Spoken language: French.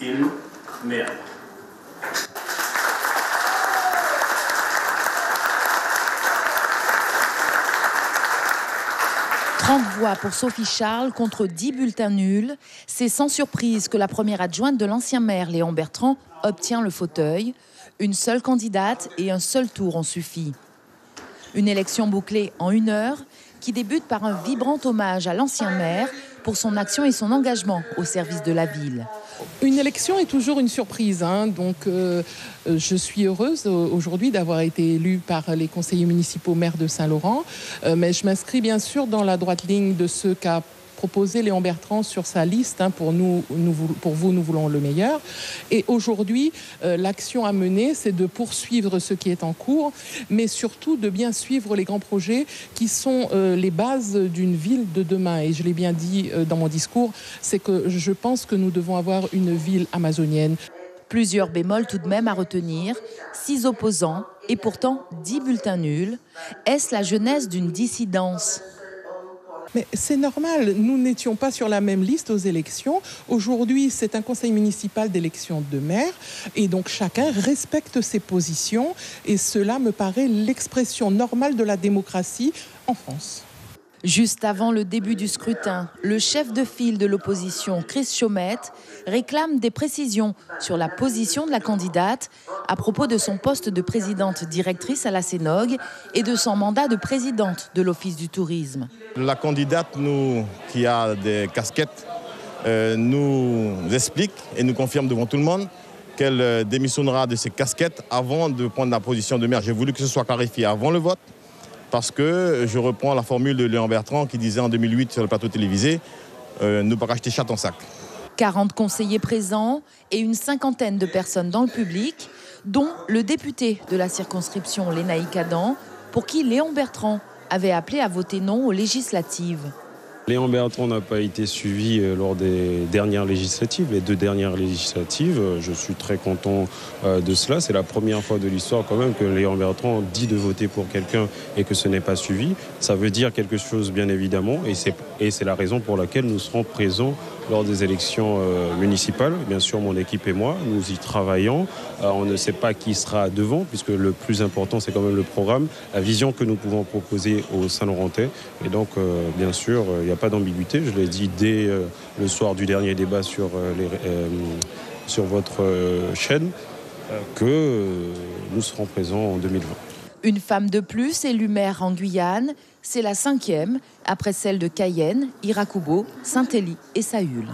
il merde. Voix pour Sophie Charles contre 10 bulletins nuls. C'est sans surprise que la première adjointe de l'ancien maire Léon Bertrand obtient le fauteuil. Une seule candidate et un seul tour ont suffi. Une élection bouclée en 1 heure qui débute par un vibrant hommage à l'ancien maire pour son action et son engagement au service de la ville. Une élection est toujours une surprise, donc je suis heureuse aujourd'hui d'avoir été élue par les conseillers municipaux maires de Saint-Laurent, mais je m'inscris bien sûr dans la droite ligne de ce qu'a proposé Léon Bertrand sur sa liste. Pour vous, nous voulons le meilleur. Et aujourd'hui, l'action à mener, c'est de poursuivre ce qui est en cours, mais surtout de bien suivre les grands projets qui sont les bases d'une ville de demain. Et je l'ai bien dit dans mon discours, c'est que je pense que nous devons avoir une ville amazonienne. Plusieurs bémols tout de même à retenir, 6 opposants et pourtant 10 bulletins nuls. Est-ce la genèse d'une dissidence ? Mais c'est normal, nous n'étions pas sur la même liste aux élections. Aujourd'hui, c'est un conseil municipal d'élection de maire et donc chacun respecte ses positions et cela me paraît l'expression normale de la démocratie en France. Juste avant le début du scrutin, le chef de file de l'opposition, Chris Chaumette, réclame des précisions sur la position de la candidate à propos de son poste de présidente directrice à la Sénogue et de son mandat de présidente de l'Office du tourisme. La candidate qui a des casquettes nous explique et nous confirme devant tout le monde qu'elle démissionnera de ses casquettes avant de prendre la position de maire. J'ai voulu que ce soit clarifié avant le vote, parce que je reprends la formule de Léon Bertrand qui disait en 2008 sur le plateau télévisé ne pas racheter chat en sac. 40 conseillers présents et une 50aine de personnes dans le public, dont le député de la circonscription Lénaïque Adam, pour qui Léon Bertrand avait appelé à voter non aux législatives. Léon Bertrand n'a pas été suivi lors des dernières législatives, les 2 dernières législatives. Je suis très content de cela. C'est la première fois de l'histoire quand même que Léon Bertrand dit de voter pour quelqu'un et que ce n'est pas suivi. Ça veut dire quelque chose bien évidemment et c'est la raison pour laquelle nous serons présents lors des élections municipales. Bien sûr, mon équipe et moi, nous y travaillons. On ne sait pas qui sera devant puisque le plus important c'est quand même le programme, la vision que nous pouvons proposer aux Saint-Laurentais. Et donc bien sûr, il n'y a pas d'ambiguïté. Je l'ai dit dès le soir du dernier débat sur votre chaîne que nous serons présents en 2020. Une femme de plus élue maire en Guyane, c'est la 5e, après celle de Cayenne, Iracoubo, Saint-Élie et Saül.